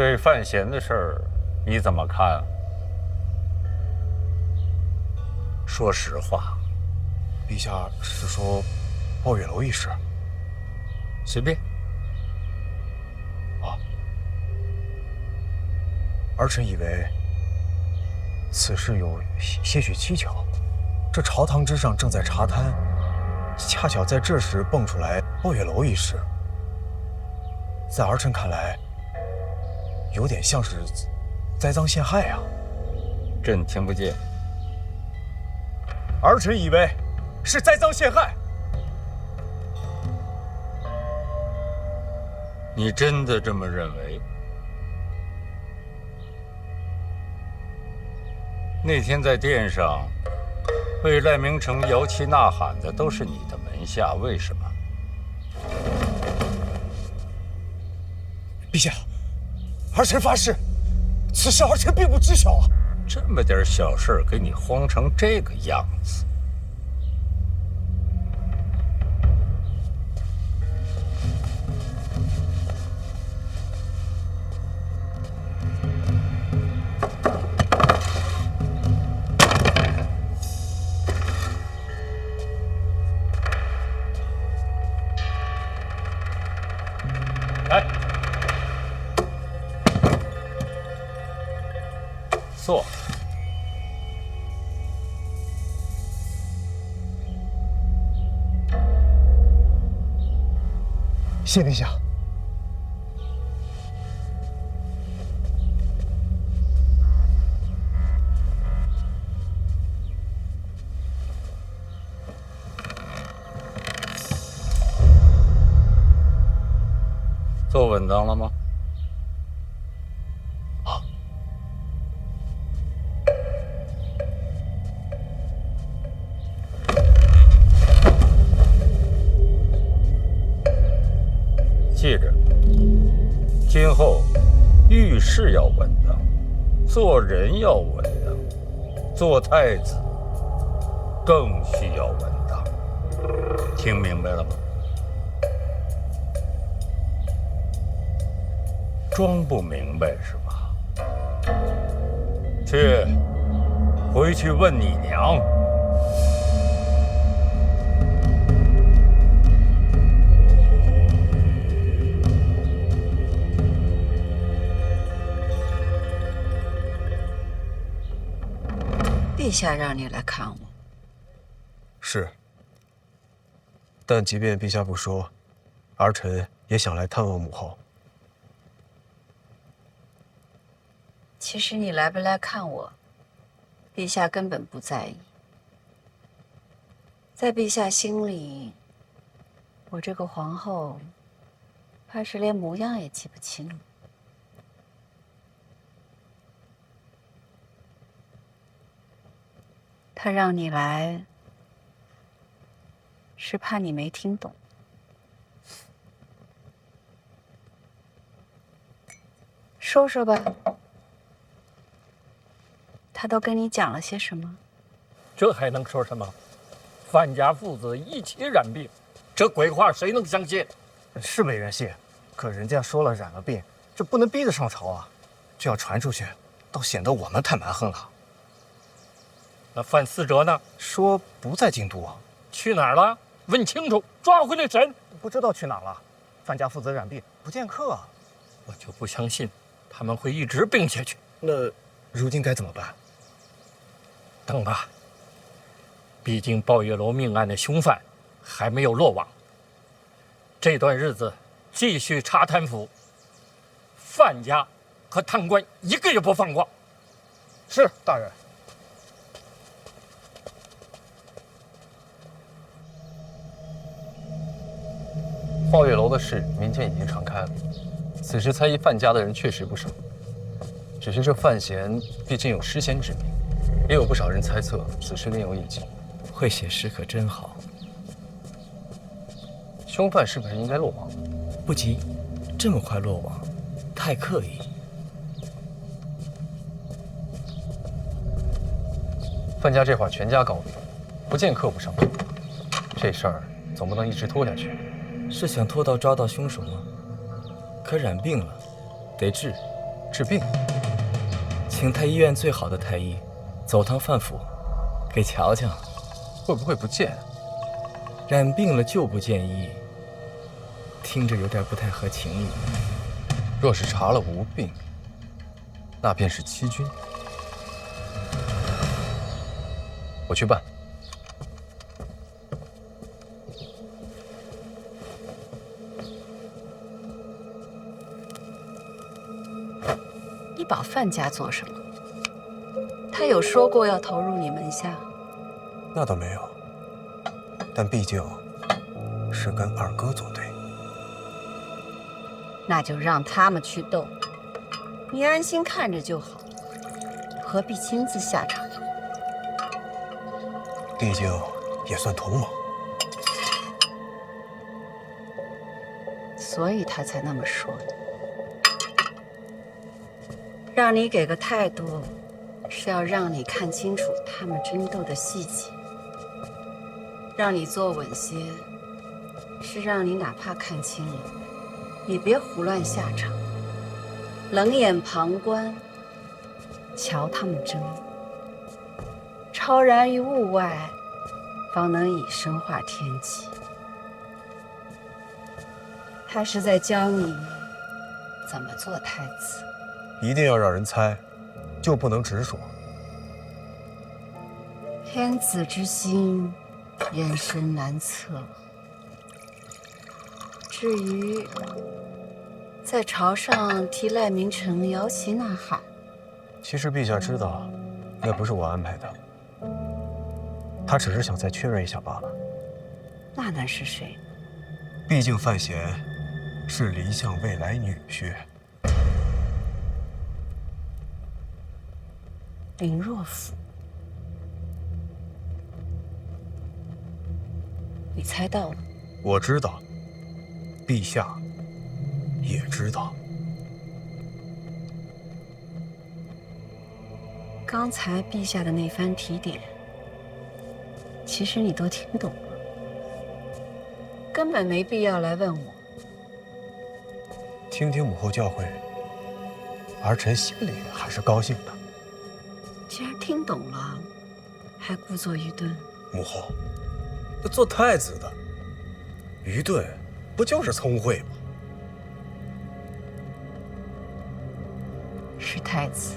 对范闲的事儿，你怎么看？说实话。陛下是说抱月楼一事？随便。儿臣以为此事有些许蹊跷。这朝堂之上正在查贪，恰巧在这时蹦出来抱月楼一事，在儿臣看来，有点像是栽赃陷害啊。朕听不见。儿臣以为是栽赃陷害。你真的这么认为？那天在殿上为赖明成摇旗呐喊的都是你的门下，为什么？陛下，儿臣发誓，此事儿臣并不知晓啊。这么点小事给你慌成这个样子。来，坐。谢陛下。坐稳当了吗？好。记着，今后遇事要稳当，做人要稳当，做太子更需要稳当。听明白了吗？装不明白是吧？去，回去问你娘。陛下让你来看我。是。但即便陛下不说，儿臣也想来探望母后。其实你来不来看我，陛下根本不在意。在陛下心里，我这个皇后，怕是连模样也记不清了。他让你来，是怕你没听懂。说说吧。他都跟你讲了些什么？这还能说什么？范家父子一起染病，这鬼话谁能相信？是没人信，可人家说了染了病，这不能逼得上朝啊！这要传出去，倒显得我们太蛮横了。那范思哲呢？说不在京都啊。去哪儿了？问清楚，抓回来审。不知道去哪儿了。范家父子染病，不见客啊。我就不相信他们会一直病下去。那如今该怎么办？等吧，毕竟抱月楼命案的凶犯还没有落网。这段日子继续查贪腐，范家和贪官一个也不放过。是，大人。抱月楼的事，民间已经传开了。此时猜疑范家的人确实不少，只是这范闲毕竟有诗仙之名，也有不少人猜测此事另有隐情。会写诗可真好。凶犯是不是应该落网？不急，这么快落网，太刻意。范家这会儿全家高病，不见客不上班，这事儿总不能一直拖下去。是想拖到抓到凶手吗？可染病了，得治，治病？请太医院最好的太医走趟范府，给瞧瞧。会不会不见？染病了就不见医，听着有点不太合情理。若是查了无病，那便是欺君。我去办。你保范家做什么？他有说过要投入你门下？那倒没有，但毕竟是跟二哥作对。那就让他们去斗，你安心看着就好，何必亲自下场？毕竟也算同盟，所以他才那么说的。让你给个态度，是要让你看清楚他们争斗的细节；让你坐稳些，是让你哪怕看清了，也别胡乱下场，冷眼旁观，瞧他们争。超然于物外，方能以身化天机。他是在教你怎么做太子。一定要让人猜，就不能直说。天子之心，人生难测。至于在朝上替赖明成摇旗呐喊，其实陛下知道，那不是我安排的，他只是想再确认一下罢了。那能是谁？毕竟范闲是黎相未来女婿。林若甫，你猜到了？我知道，陛下也知道。刚才陛下的那番提点，其实你都听懂了，根本没必要来问我。听听母后教诲，儿臣心里还是高兴的。既然听懂了，还故作愚钝。母后，那做太子的，愚钝不就是聪慧吗？是太子，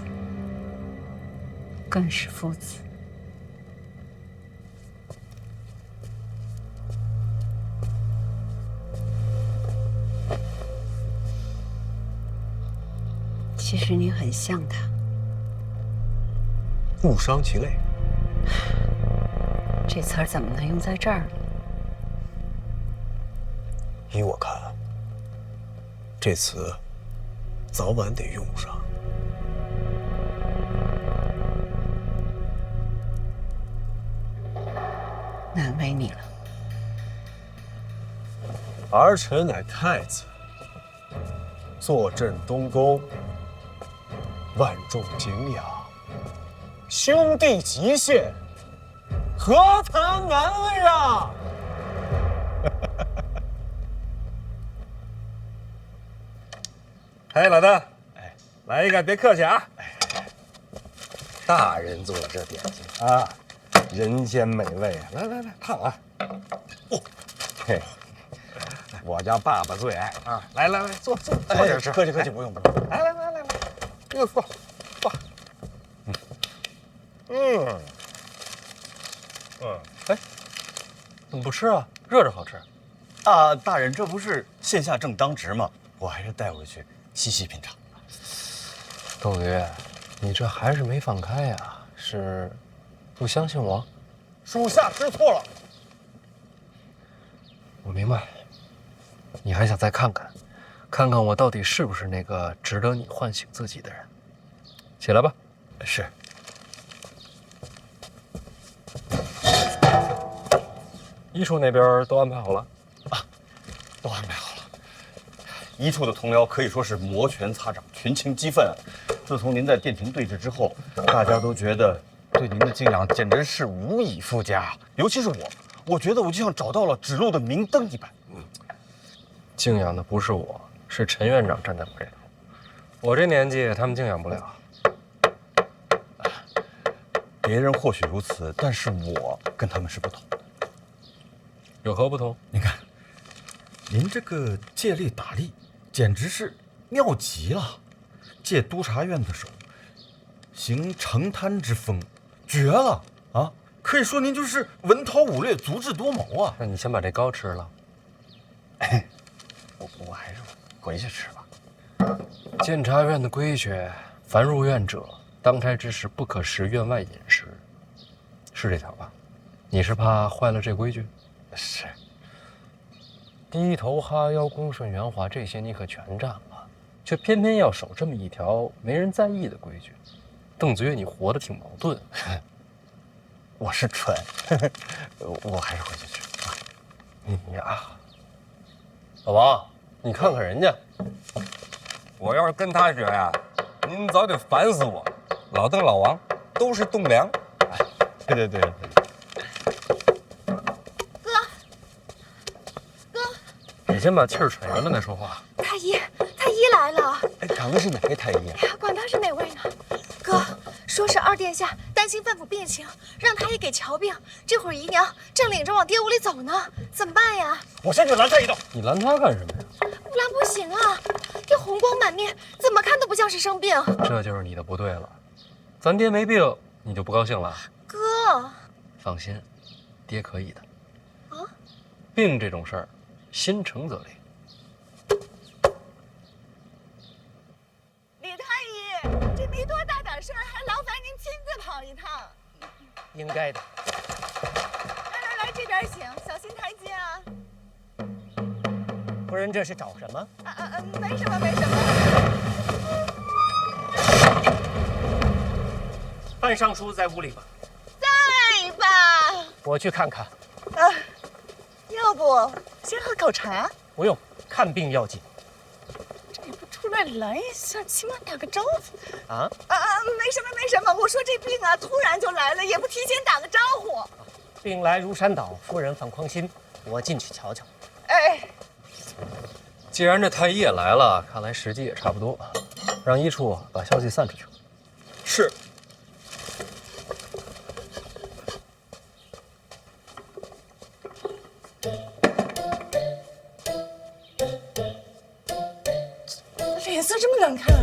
更是夫子。其实你很像他。误伤其类，这词儿怎么能用在这儿呢？依我看，这词早晚得用上。难为你了。儿臣乃太子，坐镇东宫，万众敬仰，兄弟极限，何谈难为啊！哎，老大，来一个，别客气啊！大人做的这点心啊，人间美味，来来来，烫啊！嘿，我家爸爸最爱啊！来来来，坐着吃。客气客气，不用不用。来来来来来，又坐。哎，怎么不吃啊？热着好吃。啊，大人，这不是现下正当值吗？我还是带回去细细品尝。窦驴，你这还是没放开呀？是不相信我？属下知错了。我明白，你还想再看看，看看我到底是不是那个值得你唤醒自己的人。起来吧。是。医处那边都安排好了啊，都安排好了。一处的同僚可以说是摩拳擦掌，群情激愤。自从您在殿庭对峙之后，大家都觉得对您的敬仰简直是无以复加。尤其是我觉得我就像找到了指路的明灯一般。敬仰的不是我，是陈院长站在我这头。我这年纪，他们敬仰不了。别人或许如此，但是我跟他们是不同的。有何不同？你看，您这个借力打力，简直是妙极了。借督察院的手，行承摊之风，绝了啊！可以说您就是文韬武略，足智多谋啊。那你先把这糕吃了。我还是回去吃吧。监察院的规矩，凡入院者，当差之时不可食院外饮食，是这条吧？你是怕坏了这规矩？是。低头哈腰、恭顺圆滑这些你可全占了，却偏偏要守这么一条没人在意的规矩。邓子越，你活得挺矛盾。我是蠢，我还是回去吃啊。你呀，老王，你看看人家。我要是跟他学呀，您早得烦死我。老邓、老王都是栋梁。对。你先把气儿喘匀了再说话。太医来了。哎，长的是哪位太医啊？哎呀，管他是哪位呢。哥，说是二殿下担心范府病情，让太医给瞧病。这会儿姨娘正领着往爹屋里走呢，怎么办呀？我先去拦他一刀。你拦他干什么呀？拦不行啊，这红光满面，怎么看都不像是生病。这就是你的不对了。咱爹没病，你就不高兴了？哥，放心，爹可以的。啊？病这种事儿，心诚则灵。李太医，这没多大点事儿，还劳烦您亲自跑一趟。应该的。来，这边请，小心台阶啊。夫人这是找什么？没什么。范尚书在屋里吗？在吧。我去看看。要不先喝口茶？不用，看病要紧。这也不出来拦一下，起码打个招呼。啊？没什么。我说这病啊，突然就来了，也不提前打个招呼。病来如山倒，夫人放宽心，我进去瞧瞧。哎。既然这太医也来了，看来时机也差不多，让医处把消息散出去。是。脸色这么难看，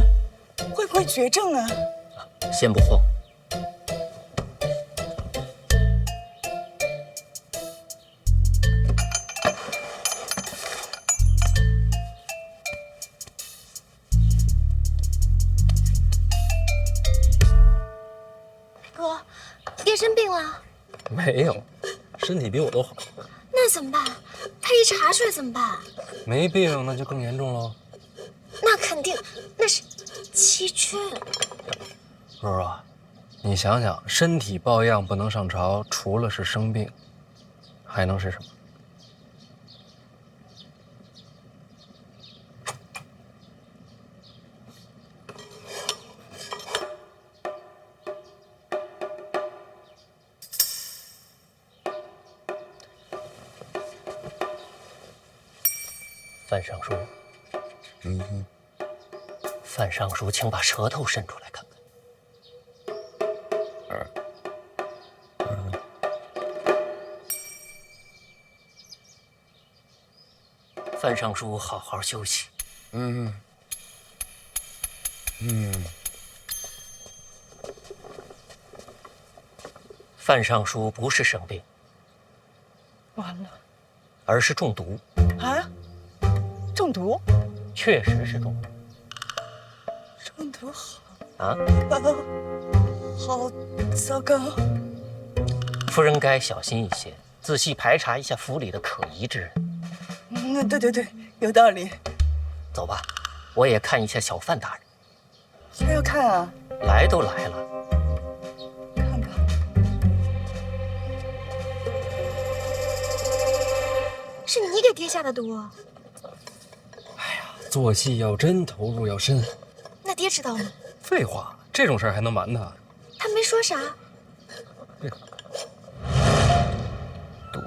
会不会绝症啊？先不慌。哥，爹生病了？没有，身体比我都好。那怎么办？太医查出来怎么办？没病那就更严重喽。那肯定，那是7缺。若若，你想想，身体抱恙不能上朝，除了是生病，还能是什么？范尚书，范尚书，请把舌头伸出来看看。范尚书，好好休息。范尚书不是生病，完了而是中毒。啊！中毒？确实是中毒。中毒好啊！好糟糕。夫人该小心一些，仔细排查一下府里的可疑之人。对，有道理。走吧，我也看一下小范大人。还要看啊？来都来了，看吧。是你给爹下的毒？哎呀，做戏要真，投入要深。那爹知道吗？废话，这种事儿还能瞒他？他没说啥。毒？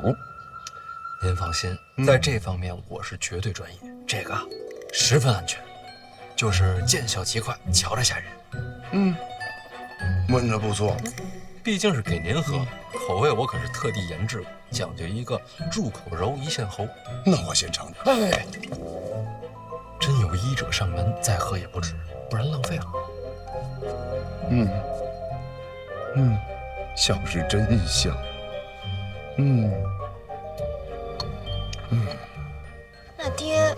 您放心，在这方面我是绝对专业，这个十分安全。就是见效极快，瞧着吓人。嗯，闻着不错。毕竟是给您喝，口味我可是特地研制过，讲究一个入口柔，一线喉。那我先尝尝。哎，真有医者上门，再喝也不迟，不然浪费了。香是真香。那爹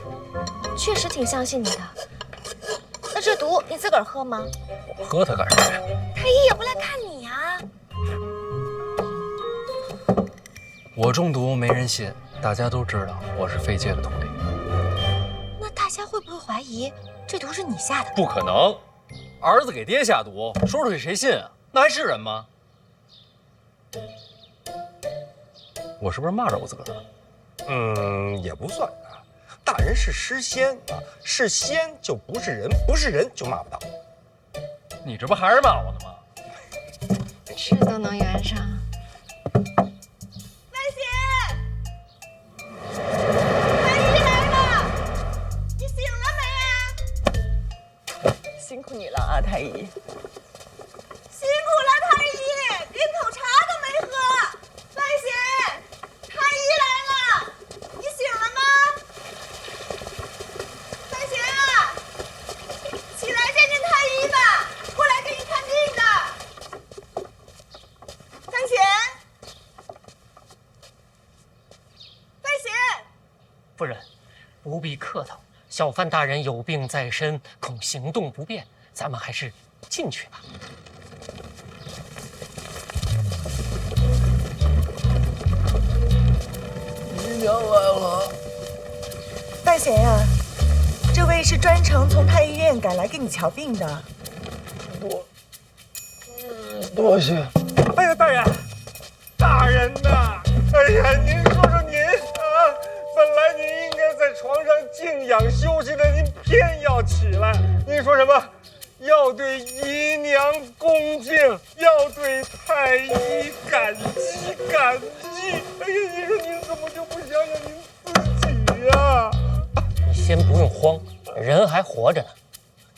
确实挺相信你的。那这毒你自个儿喝吗？我喝它干啥呀？太医也不来看你呀。我中毒没人信，大家都知道我是飞界的徒弟。那大家会不会怀疑这毒是你下的？不可能，儿子给爹下毒，说出去谁信啊？那还是人吗？我是不是骂着我自个儿了？也不算啊。大人是诗仙啊，是仙就不是人，不是人就骂不到。你这不还是骂我呢吗？是都能圆上。范闲，太医来了，你醒了没啊？辛苦你了啊，太医。辛苦了，太医，连口茶都没喝。范闲，太医来了，你醒了吗？范闲啊，起来见见太医吧，过来给你看病的。范闲，范闲，夫人，不必客套。小范大人有病在身，恐行动不便，咱们还是进去吧。姨娘来了。范闲呀，这位是专程从太医院赶来给你瞧病的。多谢。哎呀，大人，大人呐！哎呀，您说说您啊，本来您应该在床上静养休息的，您偏要起来。您说什么？要对姨娘恭敬，要对太医感激感激。哎呀，你说您怎么就不想想您自己呀？你先不用慌，人还活着呢。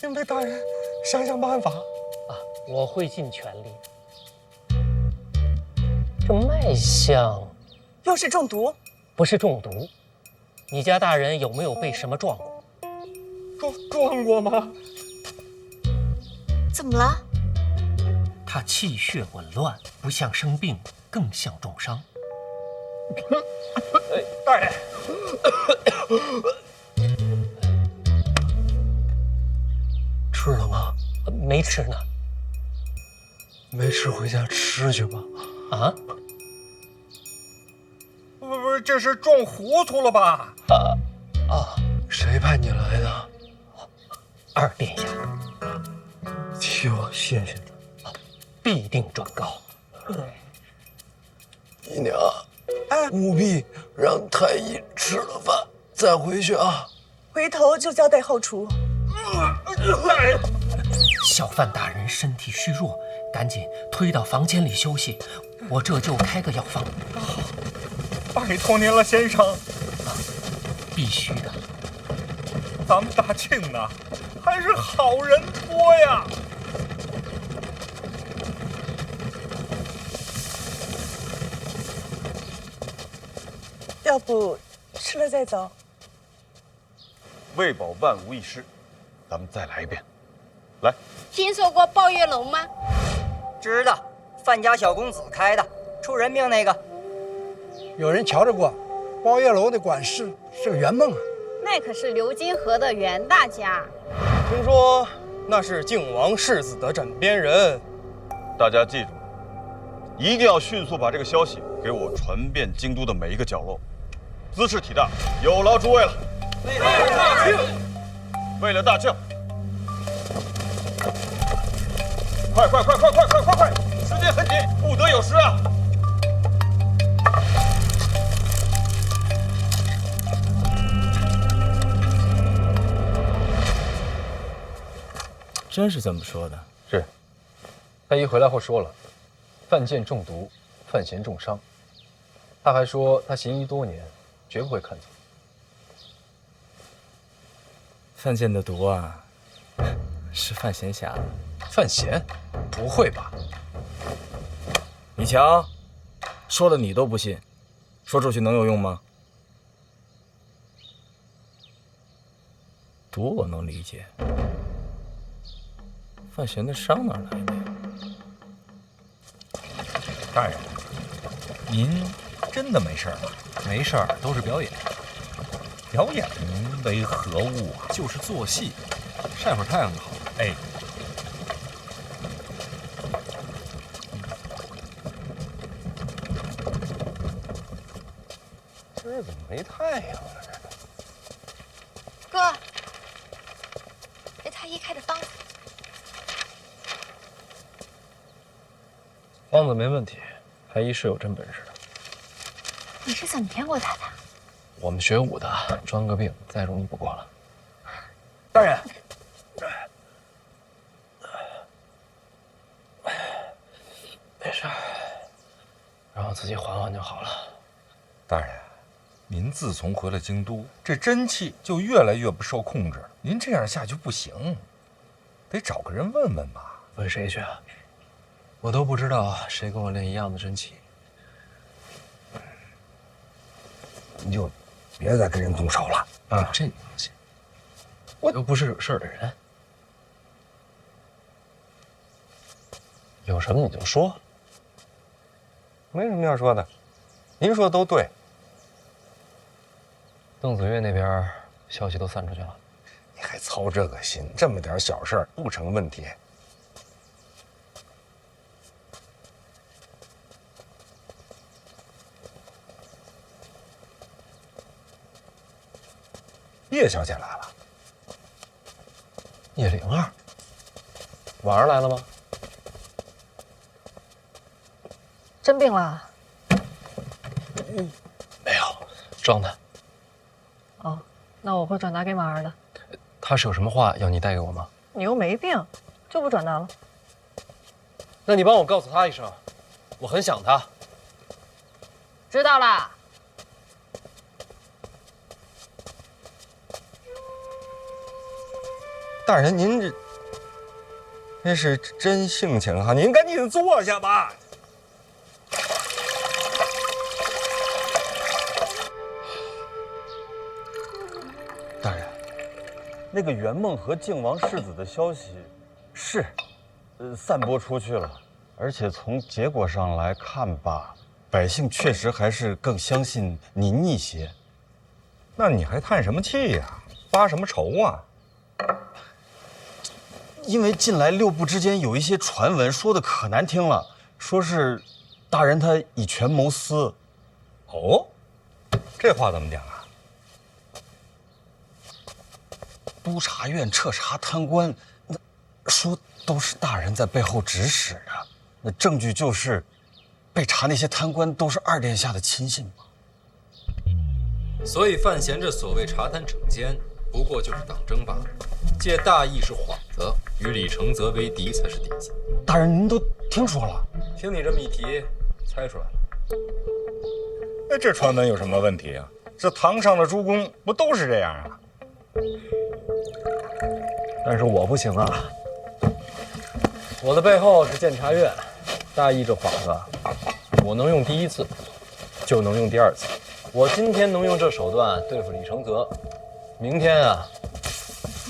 您为大人想想办法啊，我会尽全力的。这脉象又是中毒？不是中毒。你家大人有没有被什么撞过？撞过吗？怎么了？他气血紊乱，不像生病，更像重伤。大人，吃了吗？没吃呢。没吃，回家吃去吧。啊？不是，这是撞糊涂了吧？谁派你来的？二殿下，替我谢谢你。必定转告。姨娘，务必让太医吃了饭再回去啊。回头就交代后厨。大人，小范大人身体虚弱，赶紧推到房间里休息，我这就开个药方。拜托您了，先生。必须的。咱们大庆呐，还是好人多呀。要不吃了再走？为保万无一失，咱们再来一遍。来，听说过抱月楼吗？知道，范家小公子开的，出人命那个。有人瞧着过，包月楼的管事是个圆梦啊。那可是流金河的袁大家。听说那是靖王世子的枕边人。大家记住，一定要迅速把这个消息给我传遍京都的每一个角落。兹事体大，有劳诸位了。为了大庆，为了大庆，快！时间很紧，不得有失啊！真是这么说的？是。太医回来后说了，范建中毒，范闲重伤。他还说他行医多年，绝不会看错。范建的毒啊，是范闲下的。范闲？不会吧？你瞧，说的你都不信，说出去能有用吗？毒我能理解，范闲的伤哪来的呀？大人，您真的没事吗？没事儿，都是表演。表演为何物啊？就是做戏，晒会儿太阳就好了。哎，今儿怎么没太阳了？哥，这太医开的方子。方子没问题，太医是有真本事的。你是怎么骗过他的？我们学武的，装个病再容易不过了。大人，没事儿，让我自己缓缓就好了。大人，您自从回了京都，这真气就越来越不受控制。您这样下去不行，得找个人问问吧。问谁去啊？我都不知道谁跟我练一样的真气。你就别再跟人动手了啊！这你放心，我又不是惹事儿的人。有什么你就说。没什么要说的，您说的都对。邓子越那边消息都散出去了，你还操这个心？这么点小事儿不成问题。叶小姐来了。叶灵儿，晚上来了吗？真病了？没有，装的。哦，那我会转达给马儿的。他是有什么话要你带给我吗？你又没病，就不转达了。那你帮我告诉他一声，我很想他。知道了。大人，您这是真性情哈，您赶紧坐下吧。大人，那个圆梦和靖王世子的消息是，散播出去了，而且从结果上来看吧，百姓确实还是更相信您一些。那你还叹什么气呀？发什么愁啊？因为近来六部之间有一些传闻，说的可难听了，说是大人他以权谋私。哦，这话怎么讲啊？督察院彻查贪官，那说都是大人在背后指使啊。那证据就是被查那些贪官都是二殿下的亲信嘛。所以范闲这所谓查贪惩奸，不过就是党争罢了。借大义是幌子，与李承则为敌才是底子。大人，您都听说了？听你这么一提，猜出来了。那这传闻有什么问题啊？这堂上的诸公不都是这样啊？但是我不行啊，我的背后是监察院，大义这幌子，我能用第一次，就能用第二次。我今天能用这手段对付李承则，明天啊，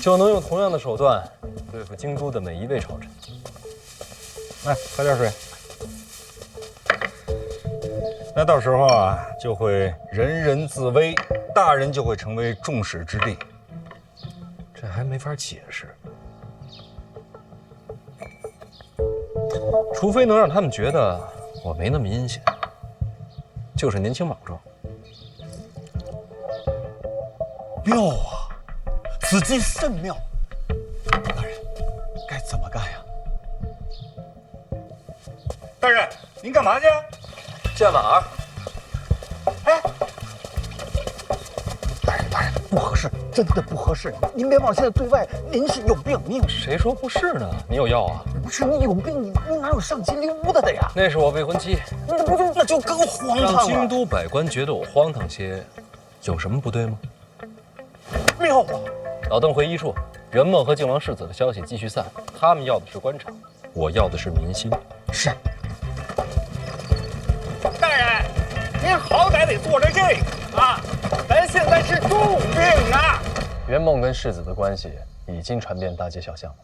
就能用同样的手段对付京都的每一位朝臣。来，喝点水。那到时候啊，就会人人自危，大人就会成为众矢之的。这还没法解释，除非能让他们觉得我没那么阴险，就是年轻莽撞。妙啊，此计甚妙。大人，该怎么干呀？大人，您干嘛去？见马儿。哎，大人，不合适，真的不合适。您别忘，现在对外您是有病，你有谁说不是呢？你有药啊？不是你有病，你哪有上京溜达的呀？那是我未婚妻。那就更荒唐了。让京都百官觉得我荒唐些，有什么不对吗？妙啊！老邓回医处，圆梦和靖王世子的消息继续散，他们要的是官场，我要的是民心。是。大人，您好歹得做着这个啊！咱现在是重病啊！圆梦跟世子的关系已经传遍大街小巷了。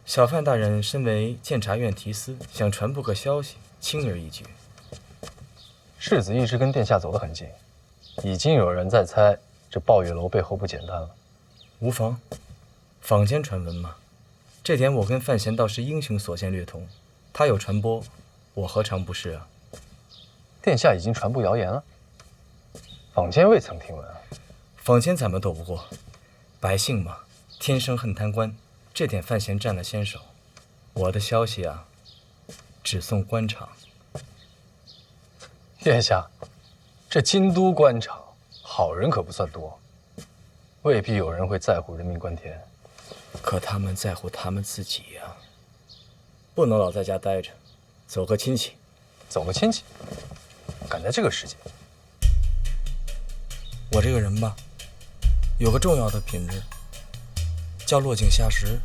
小范大人身为监察院提司，想传播个消息，轻而易举。世子一直跟殿下走得很近，已经有人在猜这抱月楼背后不简单了。无妨，坊间传闻嘛，这点我跟范闲倒是英雄所见略同。他有传播，我何尝不是啊？殿下已经传播谣言了，坊间未曾听闻啊。坊间咱们斗不过，百姓嘛，天生恨贪官，这点范闲占了先手。我的消息啊，只送官场。殿下，这京都官场好人可不算多，未必有人会在乎人命关天。可他们在乎他们自己呀，不能老在家待着，走个亲戚。走个亲戚，赶在这个时节。我这个人吧，有个重要的品质，叫落井下石。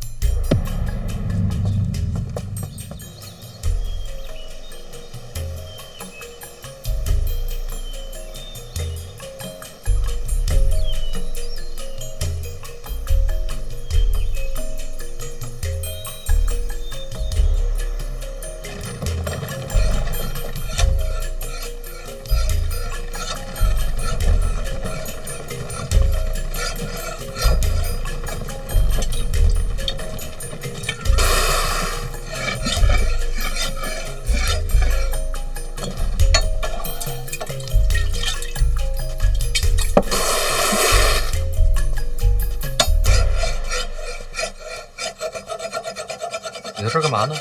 你在这儿干嘛呢？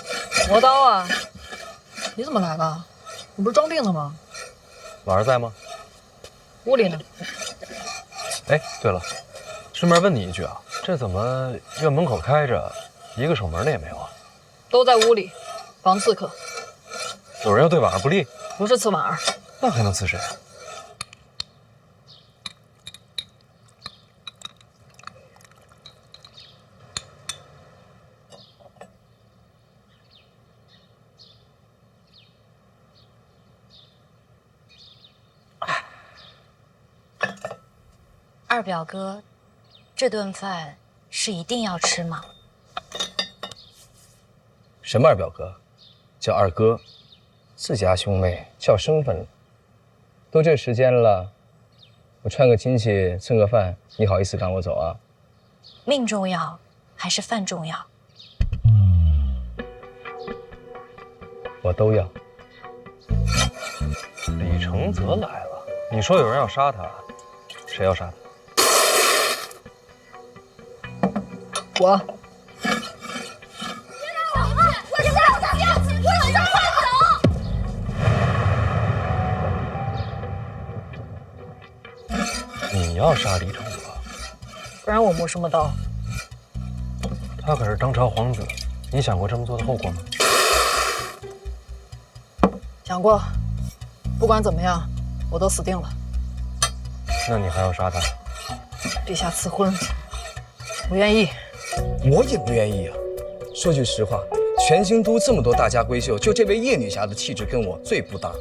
磨刀啊！你怎么来了？你不是装病的吗？婉儿在吗？屋里呢。哎，对了，顺便问你一句啊，这怎么院门口开着，一个守门的也没有啊？都在屋里，防刺客。有人要对婉儿不利？不是刺婉儿，那还能刺谁？二表哥，这顿饭是一定要吃吗？什么二表哥？叫二哥，自家兄妹叫生分了。都这时间了，我串个亲戚蹭个饭，你好意思赶我走啊？命重要还是饭重要？我都要。李承泽来了，你说有人要杀他，谁要杀他？我。你要杀李承泽，不然我磨什么刀？他可是当朝皇子，你想过这么做的后果吗？想过，不管怎么样，我都死定了。那你还要杀他？陛下赐婚，不愿意。我也不愿意啊。说句实话，全京都这么多大家闺秀，就这位叶女侠的气质跟我最不搭。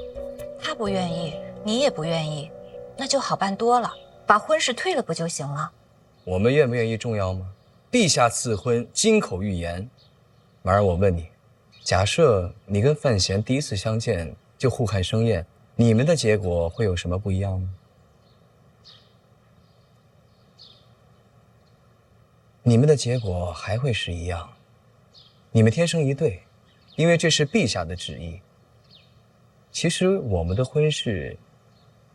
他不愿意，你也不愿意，那就好办多了，把婚事退了不就行了？我们愿不愿意重要吗？陛下赐婚，金口玉言。婉儿，我问你，假设你跟范闲第一次相见就互看生厌，你们的结果会有什么不一样吗？你们的结果还会是一样，你们天生一对，因为这是陛下的旨意。其实我们的婚事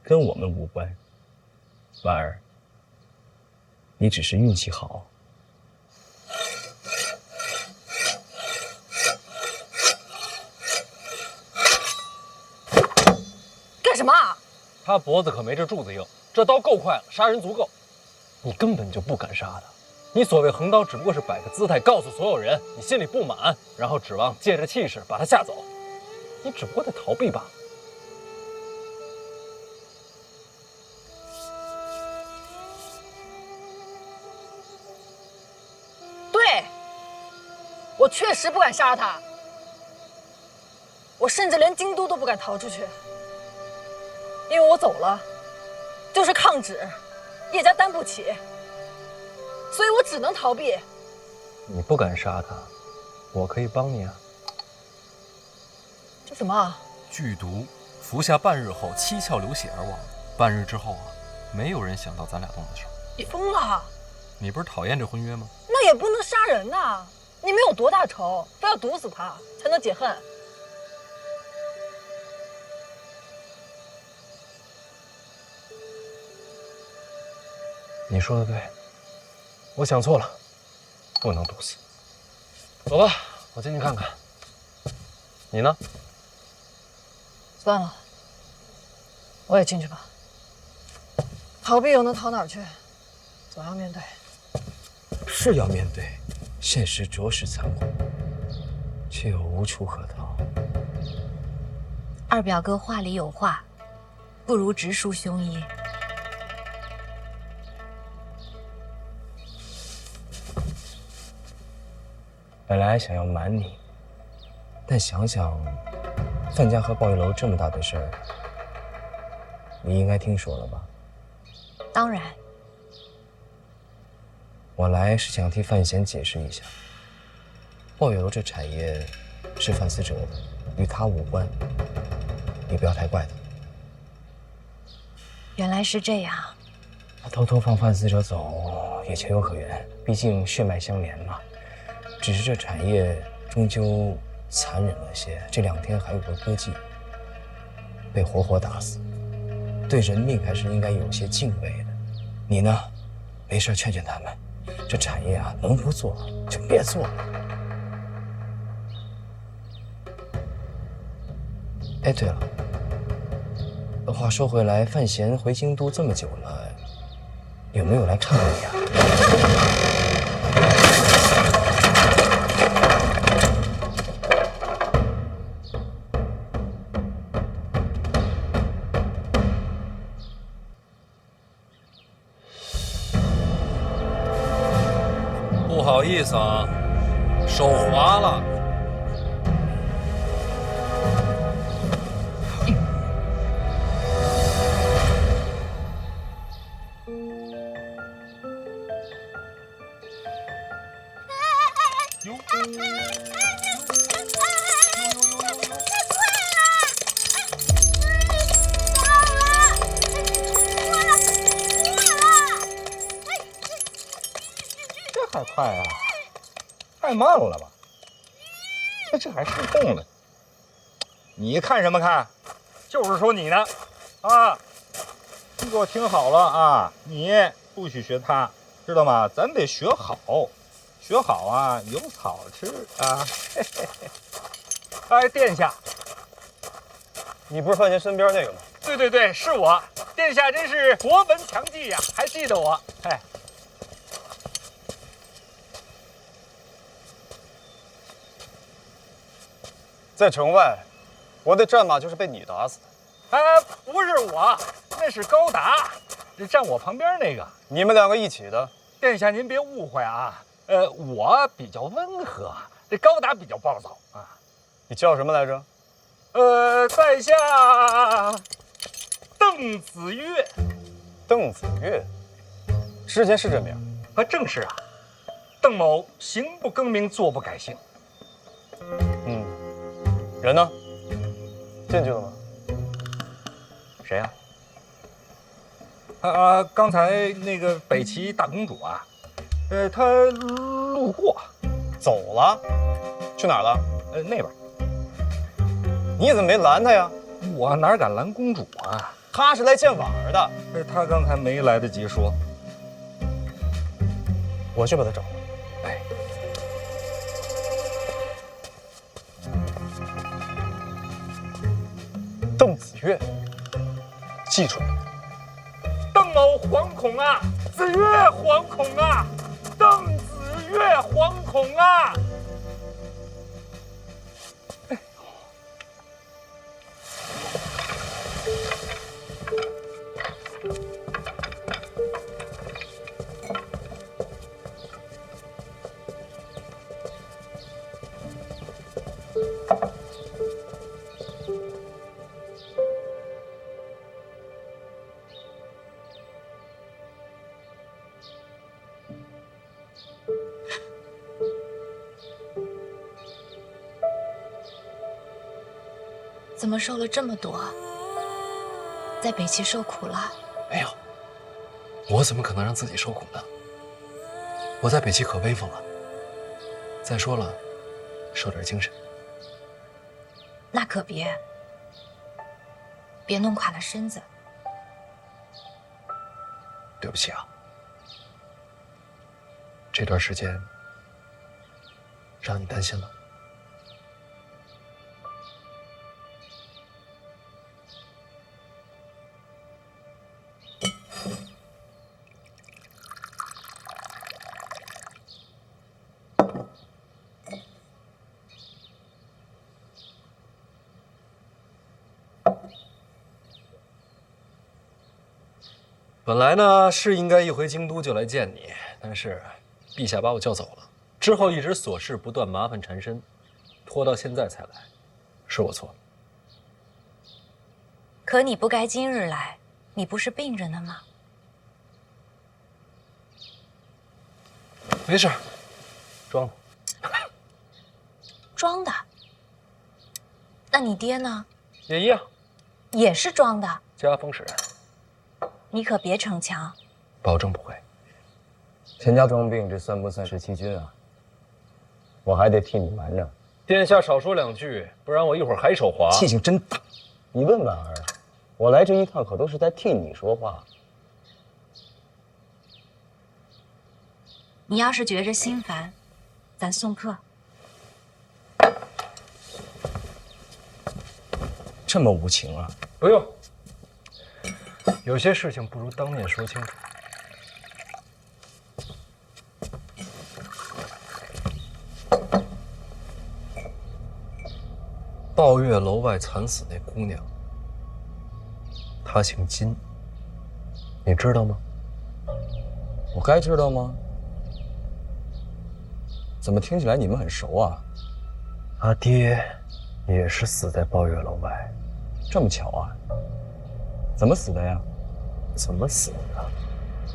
跟我们无关，婉儿，你只是运气好。干什么啊？他脖子可没这柱子硬，这刀够快了，杀人足够。你根本就不敢杀他。你所谓横刀，只不过是摆个姿态，告诉所有人你心里不满，然后指望借着气势把他吓走。你只不过在逃避罢了。我确实不敢杀他，我甚至连京都都不敢逃出去，因为我走了，就是抗旨，叶家担不起，所以我只能逃避。你不敢杀他，我可以帮你啊。这什么？剧毒，服下半日后七窍流血而亡。半日之后啊，没有人想到咱俩动的手。你疯了？你不是讨厌这婚约吗？那也不能杀人呐！你们有多大仇，非要毒死他才能解恨？你说的对，我想错了，不能毒死。走吧，我进去看看。你呢？算了，我也进去吧。逃避又能逃哪儿去？总要面对。是要面对，现实着实残酷，却又无处可逃。二表哥话里有话，不如直抒胸臆。本来想要瞒你，但想想范家和鲍玉楼这么大的事儿，你应该听说了吧？当然。我来是想替范闲解释一下，鲍玉楼这产业是范思哲的，与他无关，你不要太怪他。原来是这样。他偷偷放范思哲走也情有可原，毕竟血脉相连嘛。只是这产业终究残忍了些，这2天还有个歌妓被活活打死，对人命还是应该有些敬畏的。你呢，没事劝劝他们，这产业啊，能不做就别做了。哎，对了，话说回来，范闲回京都这么久了，有没有来看过你啊？不好意思啊，手滑了。这还快啊？太慢了吧？这还失控了？你看什么看？就是说你呢，啊！你给我听好了啊！你不许学他，知道吗？咱得学好，学好啊，有草吃啊！嘿嘿嘿。哎，殿下，你不是范闲身边那个吗？对对对，是我。殿下真是博闻强记呀，还记得我。哎，在城外，我的战马就是被你打死的。不是我，那是高达，站我旁边那个。你们2个一起的。殿下您别误会啊，我比较温和，这高达比较暴躁啊。你叫什么来着？在下邓子越。邓子越，之前是这名？正是啊。邓某行不更名，坐不改姓。人呢？进去了吗？谁呀？刚才那个北齐大公主啊，她路过，走了，去哪儿了？那边。你怎么没拦她呀？我哪敢拦公主啊？她是来见婉儿的。她刚才没来得及说。我去把她找来。哎。邓子越，记住了。邓某惶恐啊！子越惶恐啊！邓子越惶恐啊！怎么受了这么多？在北齐受苦了？没有，我怎么可能让自己受苦呢？我在北齐可威风了。再说了，受点精神。那可别弄垮了身子。对不起啊，这段时间让你担心了。本来呢是应该一回京都就来见你，但是陛下把我叫走了，之后一直琐事不断，麻烦缠身，拖到现在才来，是我错了。可你不该今日来，你不是病着呢吗？没事，装的。装的？那你爹呢？也一样，也是装的。家风使然。你可别逞强，保证不会。田家装病，这算不算是欺君啊？我还得替你瞒着。殿下少说两句，不然我一会儿还手滑。气性真大。你问婉儿，我来这一趟可都是在替你说话。你要是觉着心烦，咱送客。这么无情啊？不用。有些事情不如当面说清楚。抱月楼外惨死那姑娘，她姓金，你知道吗？我该知道吗？怎么听起来你们很熟啊？他爹也是死在抱月楼外，这么巧啊？怎么死的呀？怎么死的？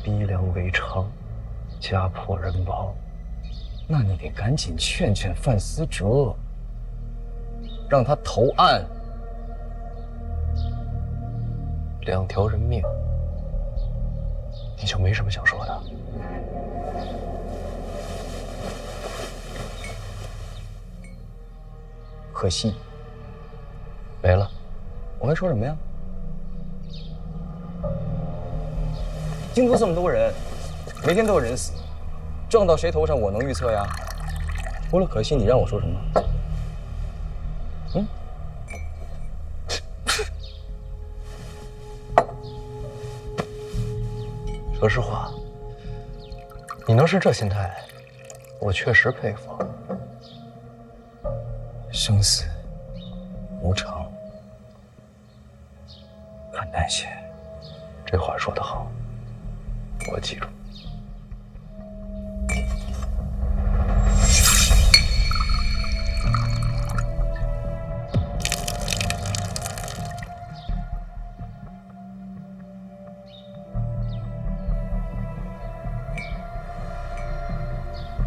逼良为娼，家破人亡。那你得赶紧劝劝范思哲，让他投案。2条人命，你就没什么想说的？可惜，没了。我该说什么呀？京都这么多人，每天都有人死，撞到谁头上我能预测呀？除了可惜，你让我说什么？嗯？说实话，你能是这心态，我确实佩服。生死无常，看淡些。这话说得好，我记住。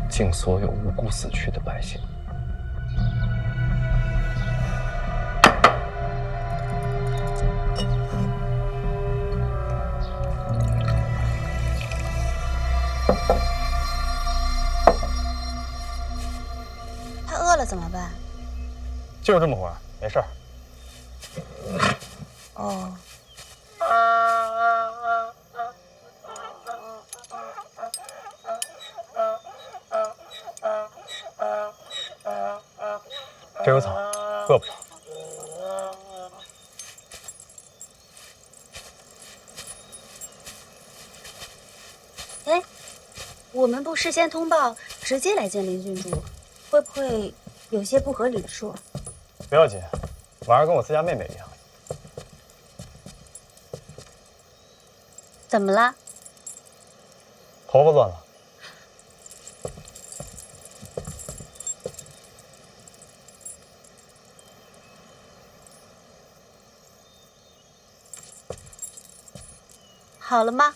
敬所有无辜死去的百姓。他饿了怎么办？就这么会儿，没事儿。哦。这有草，饿不着。哎，我们不事先通报，直接来见林郡主，会不会有些不合礼数？不要紧，婉儿跟我自家妹妹一样。怎么了？头发乱了。好了吗？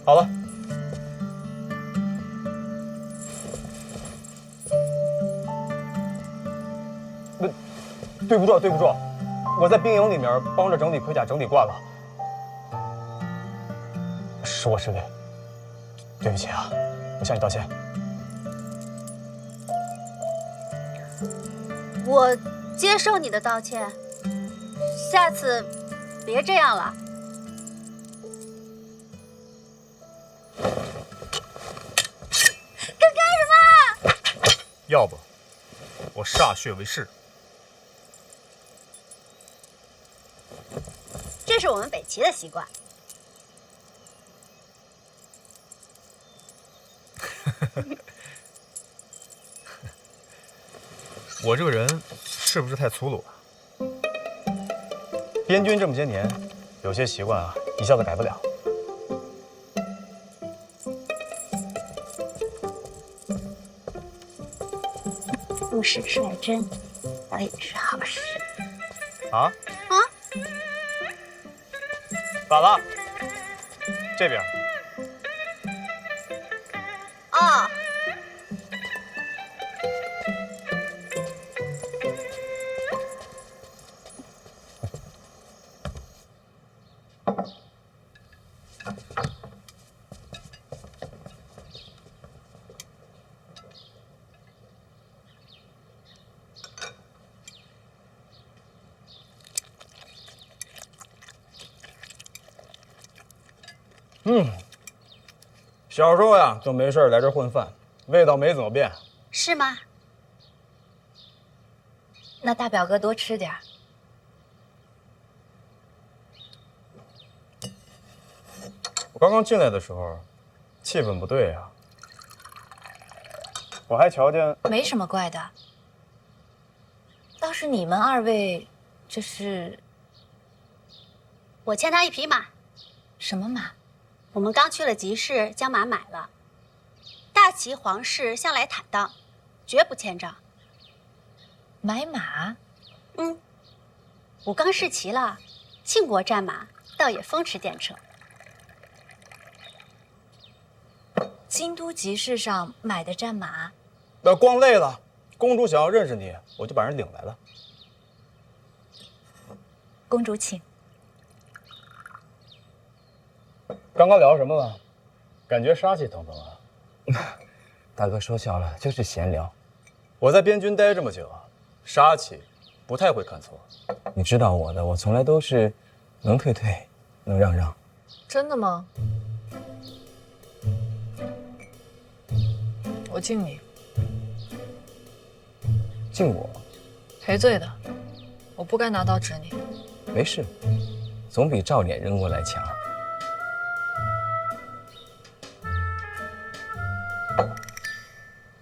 好了。对不住，对不住，我在兵营里面帮着整理盔甲，整理惯了，是我失礼，对不起啊，我向你道歉。我接受你的道歉，下次别这样了。干什么？要不我歃血为誓。这是我们北齐的习惯。我这个人是不是太粗鲁了？边军这么些年，有些习惯啊，一下子改不了。不使率真，倒也是好事。啊？啊？咋了？这边。哦。小时候呀，就没事来这混饭，味道没怎么变。是吗？那大表哥多吃点儿。我刚刚进来的时候，气氛不对呀。我还瞧见没什么怪的，倒是你们二位，这是我欠他一匹马。什么马？我们刚去了集市，将马买了。大齐皇室向来坦荡，绝不欠账。买马？武刚试骑了，庆国战马倒也风驰电掣。京都集市上买的战马？逛累了，公主想要认识你，我就把人领来了。公主请。刚刚聊什么了？感觉杀气腾腾啊！大哥说笑了，就是闲聊。我在边军待这么久，杀气不太会看错。你知道我的，我从来都是能退退，能让让。真的吗？我敬你。敬我？赔罪的，我不该拿刀指你。没事，总比照脸扔过来强。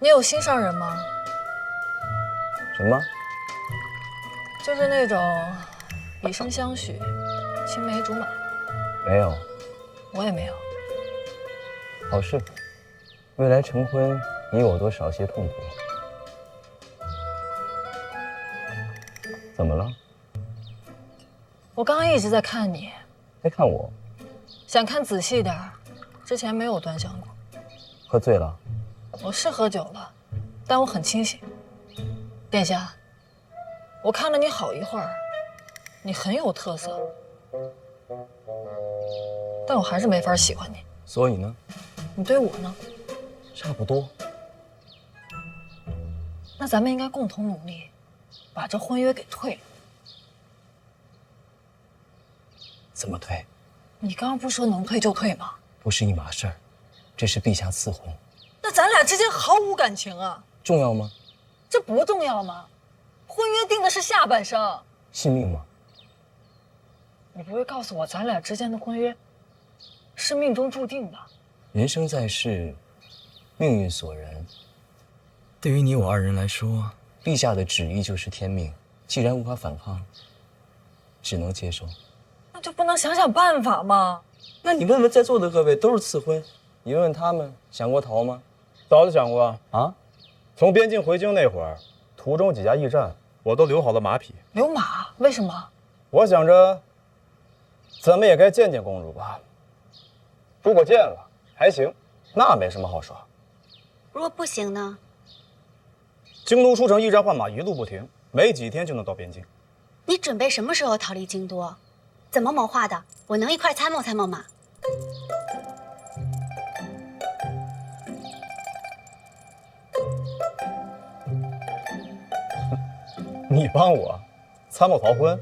你有心上人吗？什么？就是那种以身相许、青梅竹马。没有。我也没有。好事，未来成婚，你我多少些痛苦。怎么了？我刚刚一直在看你。在看我？想看仔细点儿，之前没有端详过。喝醉了？我是喝酒了，但我很清醒。殿下，我看了你好一会儿，你很有特色，但我还是没法喜欢你。所以呢？你对我呢？差不多。那咱们应该共同努力，把这婚约给退了。怎么退？你刚刚不是说能退就退吗？不是一码事儿，这是陛下赐婚。那咱俩之间毫无感情啊！重要吗？这不重要吗？婚约定的是下半生，信命吗？你不会告诉我咱俩之间的婚约是命中注定的？人生在世，命运所人。对于你我二人来说，陛下的旨意就是天命。既然无法反抗，只能接受。那就不能想想办法吗？那你问问在座的各位，都是赐婚，你问问他们想过逃吗？早就想过啊。从边境回京那会儿，途中几家驿站，我都留好了马匹。留马？为什么？我想着，咱们也该见见公主吧。如果见了还行，那没什么好说。如果不行呢？京都出城驿站换马一路不停，没几天就能到边境。你准备什么时候逃离京都？怎么谋划的？我能一块参谋参谋吗？你帮我参谋逃婚？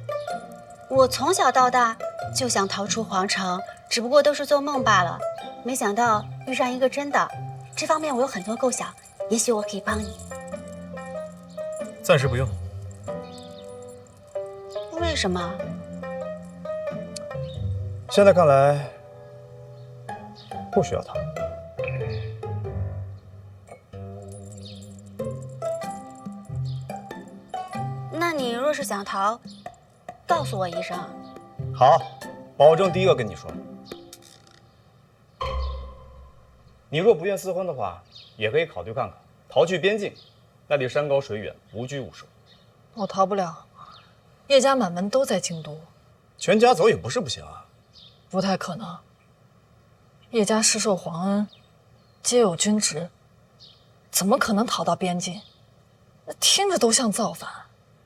我从小到大就想逃出皇城，只不过都是做梦罢了。没想到遇上一个真的，这方面我有很多构想，也许我可以帮你。暂时不用。为什么？现在看来，不需要他。那你若是想逃，告诉我一声。好，保证第一个跟你说。你若不愿私婚的话，也可以考虑看看逃去边境，那里山高水远，无拘无束。我逃不了，叶家满门都在京都，全家走也不是不行啊。不太可能。叶家世受皇恩，皆有军职，怎么可能逃到边境？听着都像造反。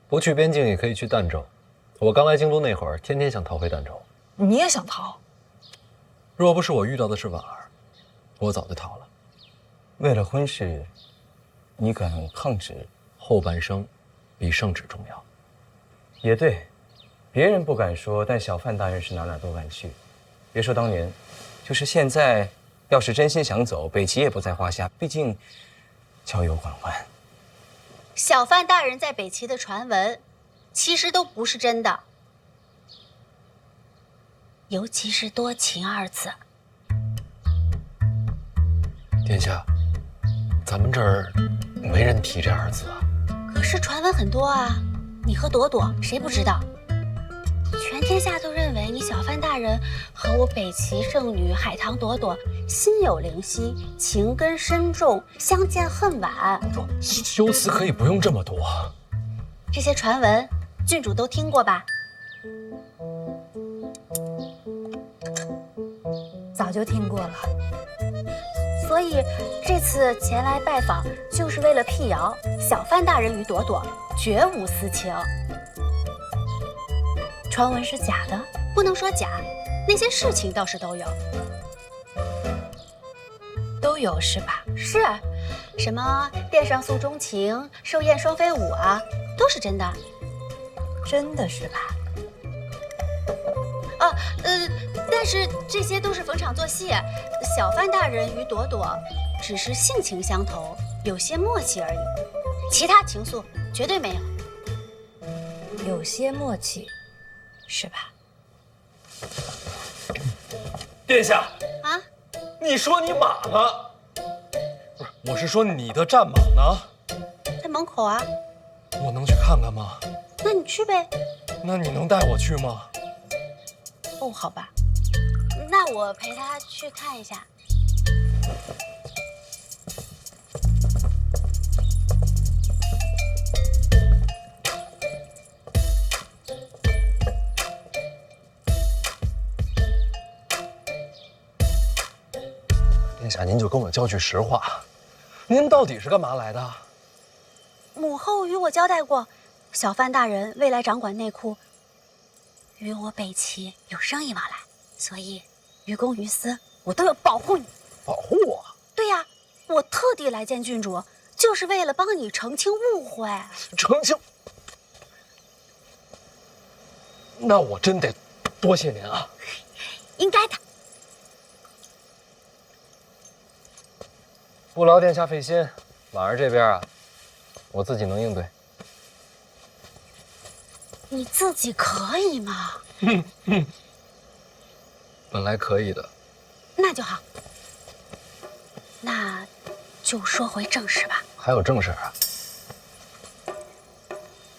不去边境也可以去儋州。我刚来京都那会儿，天天想逃回儋州。你也想逃？若不是我遇到的是婉儿，我早就逃了。为了婚事，你敢抗旨？后半生比圣旨重要。也对，别人不敢说，但小范大人是哪哪都敢去。别说当年，就是现在，要是真心想走，北齐也不在话下。毕竟交友广泛。小范大人在北齐的传闻，其实都不是真的，尤其是多情二字。殿下，咱们这儿没人提这二字啊。可是传闻很多啊，你和朵朵谁不知道？全天下都认为你小范大人和我北齐圣女海棠朵朵心有灵犀，情根深重，相见恨晚。修辞可以不用这么多。这些传闻，郡主都听过吧？早就听过了。所以这次前来拜访，就是为了辟谣，小范大人与朵朵绝无私情。传闻是假的，不能说假，那些事情倒是都有。都有是吧？是，什么殿上诉衷情、寿宴双飞舞啊，都是真的。真的是吧？但是这些都是逢场作戏。小范大人与朵朵只是性情相投，有些默契而已，其他情愫绝对没有。有些默契，是吧？殿下啊，你说你马呢？不是，我是说你的战马呢？在门口啊。我能去看看吗？那你去呗。那你能带我去吗？哦，好吧，那我陪他去看一下。殿下，您就跟我交句实话，您到底是干嘛来的？母后与我交代过，小范大人未来掌管内库，与我北齐有生意往来，所以于公于私，我都要保护你。保护我？对呀，我特地来见郡主，就是为了帮你澄清误会。澄清？那我真得多谢您啊。应该的。不劳殿下费心，婉儿这边啊，我自己能应对。你自己可以吗？本来可以的。那就好。那就说回正事吧。还有正事啊？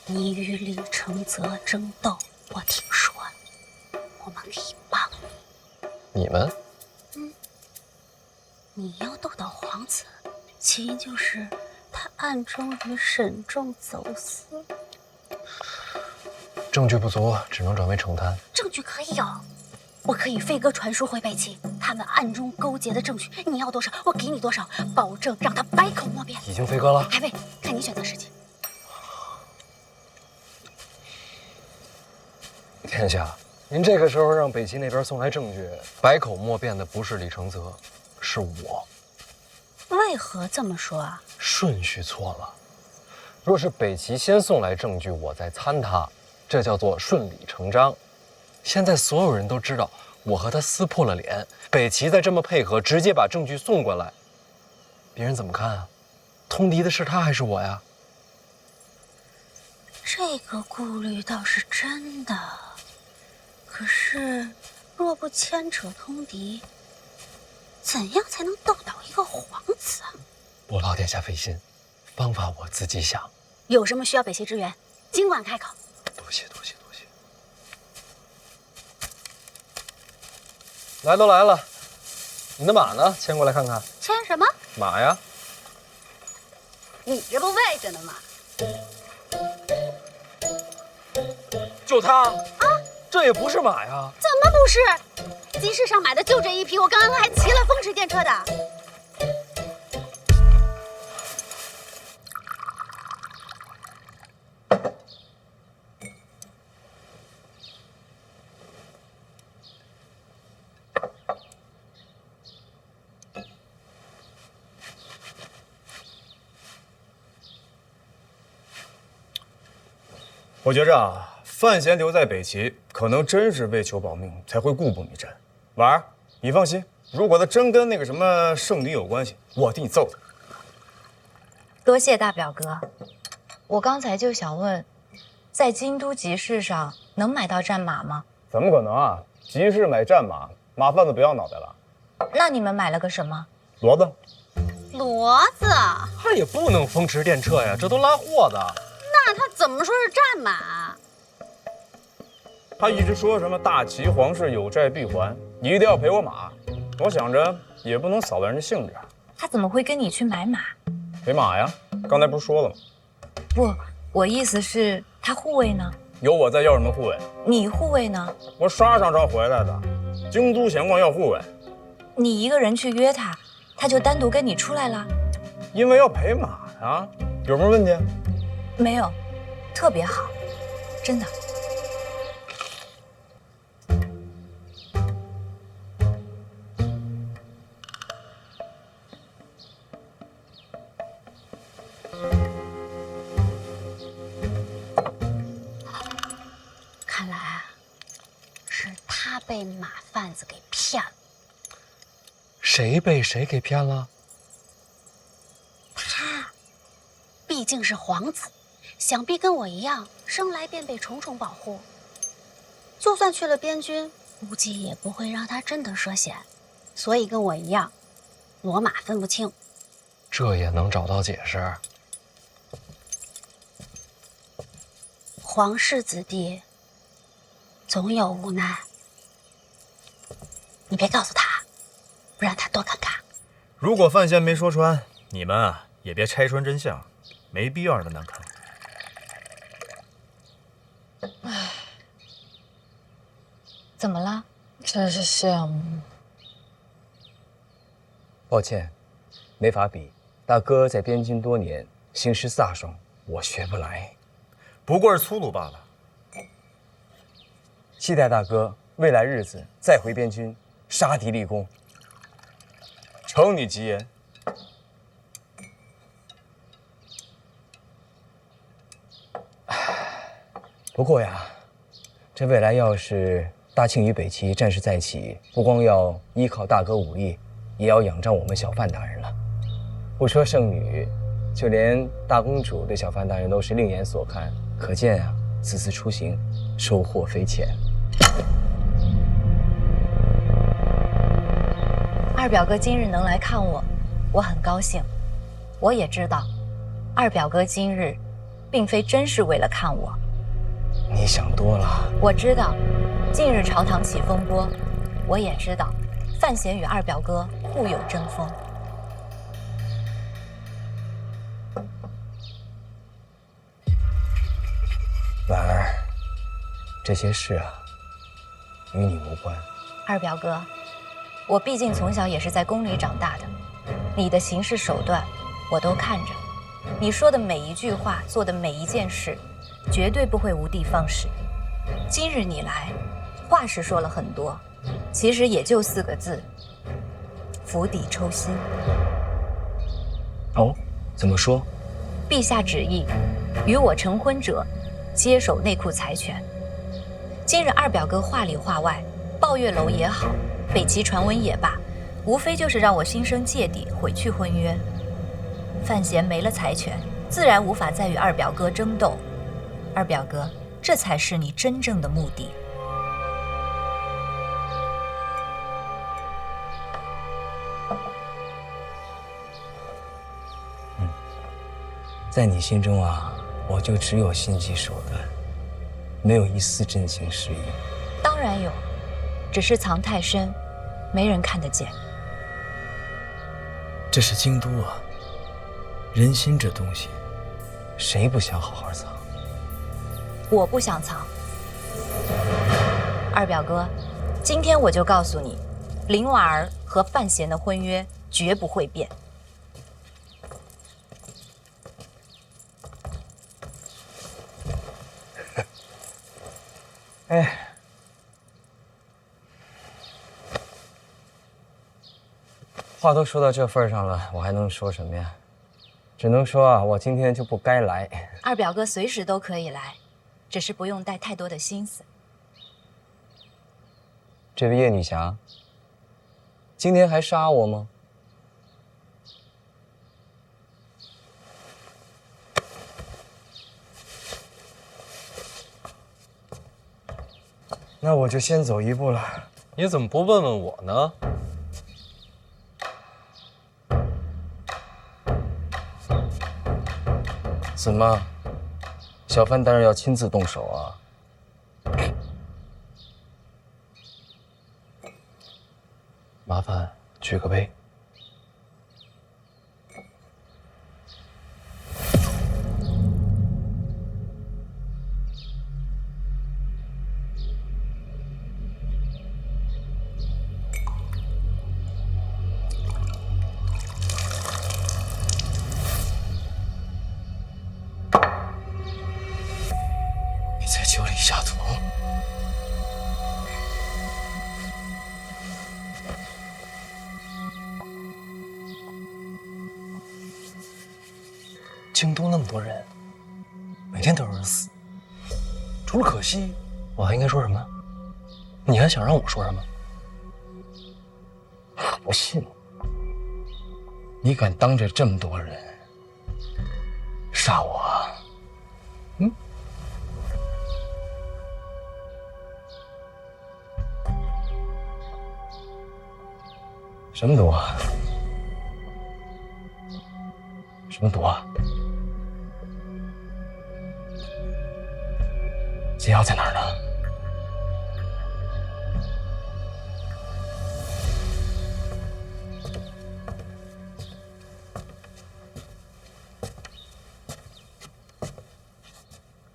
你与李承泽争斗，我听说了，我们可以帮你。你们？你要斗倒皇子，起因就是他暗中与沈仲走私。证据不足，只能转为承担。证据可以有，我可以飞鸽传书回北齐，他们暗中勾结的证据，你要多少，我给你多少，保证让他百口莫辩。已经飞鸽了？还未，看你选择时机。殿下，您这个时候让北齐那边送来证据，百口莫辩的不是李承泽，是我。为何这么说啊？顺序错了。若是北齐先送来证据，我再参他，这叫做顺理成章。现在所有人都知道我和他撕破了脸，北齐再这么配合，直接把证据送过来，别人怎么看啊？通敌的是他还是我呀？这个顾虑倒是真的，可是若不牵扯通敌，怎样才能斗倒一个皇子啊？不劳殿下费心，方法我自己想。有什么需要北齐支援，尽管开口。多谢多谢多谢。来都来了，你的马呢？牵过来看看。牵什么马呀？你这不喂着呢吗？就它啊？这也不是马呀？怎么不是？集市上买的就这一匹，我刚刚还骑了风驰电车的。我觉着啊，范闲留在北齐，可能真是为求保命，才会故布迷阵。婉儿，你放心，如果他真跟那个什么圣女有关系，我替你揍他。多谢大表哥。我刚才就想问，在京都集市上能买到战马吗？怎么可能啊？集市买战马，马贩子不要脑袋了。那你们买了个什么？骡子。骡子？他也不能风驰电掣呀，这都拉货的。那他怎么说是战马？他一直说什么大齐皇室有债必还，你一定要赔我马。我想着也不能扫了人家兴致。他怎么会跟你去买马？赔马呀，刚才不是说了吗？不，我意思是他护卫呢？有我在，要什么护卫？你护卫呢？我杀上朝回来的，京都闲逛要护卫。你一个人去约他，他就单独跟你出来了？因为要赔马呀，有什么问题？没有，特别好，真的。看来啊，是他被马贩子给骗了。谁被谁给骗了？他毕竟是皇子，想必跟我一样，生来便被重重保护。就算去了边军，估计也不会让他真的涉险，所以跟我一样，骡马分不清。这也能找到解释？皇室子弟总有无奈，你别告诉他，不然他多尴尬。如果范闲没说穿，你们啊也别拆穿真相，没必要让他难堪。唉，怎么了？真是羡慕。抱歉，没法比。大哥在边军多年，行诗飒爽，我学不来。不过是粗鲁罢了。期待大哥未来日子再回边军，杀敌立功。承你吉言。不过呀，这未来要是大庆与北齐战事再起，不光要依靠大哥武力，也要仰仗我们小范大人了。不说圣女，就连大公主对小范大人都是另眼所看，可见啊，此次出行收获匪浅。二表哥今日能来看我，我很高兴。我也知道，二表哥今日并非真是为了看我。你想多了。我知道，近日朝堂起风波，我也知道，范闲与二表哥互有争锋。婉儿，这些事啊，与你无关。二表哥，我毕竟从小也是在宫里长大的，你的行事手段我都看着，你说的每一句话，做的每一件事，绝对不会无的放矢。今日你来，话是说了很多，其实也就4个字：釜底抽薪。哦，怎么说？陛下旨意，与我成婚者，接手内库财权。今日二表哥话里话外，抱月楼也好，北齐传闻也罢，无非就是让我心生芥蒂，毁去婚约。范闲没了财权，自然无法再与二表哥争斗。二表哥，这才是你真正的目的。在你心中啊，我就只有心机手段，没有一丝真情实意。当然有，只是藏太深，没人看得见。这是京都啊，人心这东西，谁不想好好藏？我不想藏。二表哥，今天我就告诉你，林婉儿和范闲的婚约绝不会变。哎，话都说到这份上了，我还能说什么呀？只能说啊，我今天就不该来。二表哥随时都可以来，只是不用带太多的心思。这位叶女侠，今天还杀我吗？那我就先走一步了。你怎么不问问我呢？怎么，小范大人要亲自动手啊？麻烦举个杯。你在酒里下毒？京都那么多人，每天都有人死，除了可惜，我还应该说什么？你还想让我说什么？不信，你敢当着这么多人杀我啊？嗯？什么毒啊？什么毒啊？解药在哪儿呢？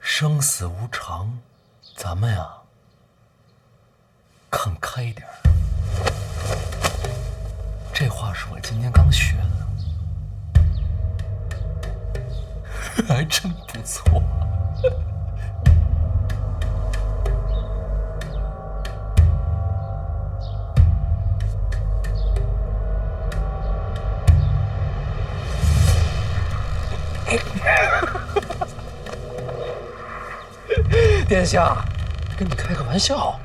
生死无常，咱们呀，看开点儿。这话是我今天刚学的，还真不错。殿下，跟你开个玩笑，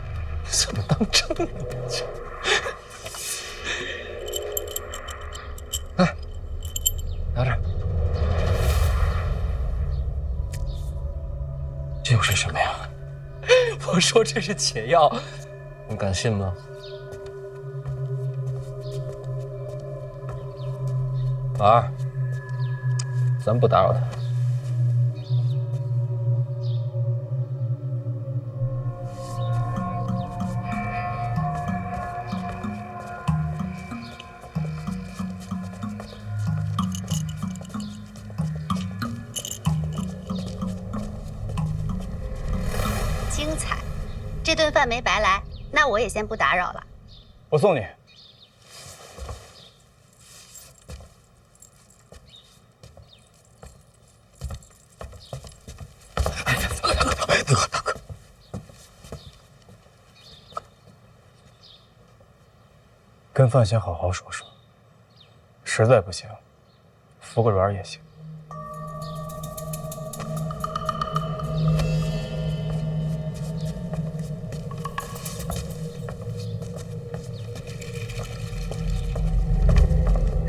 怎么当真了？来，拿着。这又是什么呀？我说这是解药，你敢信吗？老二，咱不打扰他。精彩，这顿饭没白来，那我也先不打扰了。我送你。跟范闲好好说说，实在不行，服个软也行。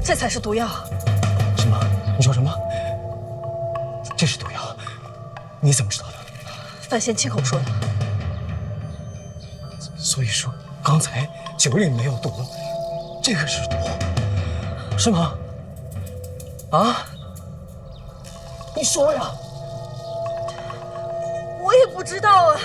这才是毒药。什么？你说什么？这是毒药？你怎么知道的？范闲亲口说的。所以说，刚才酒里没有毒，这个是毒，是吗？啊？你说呀！我也不知道啊。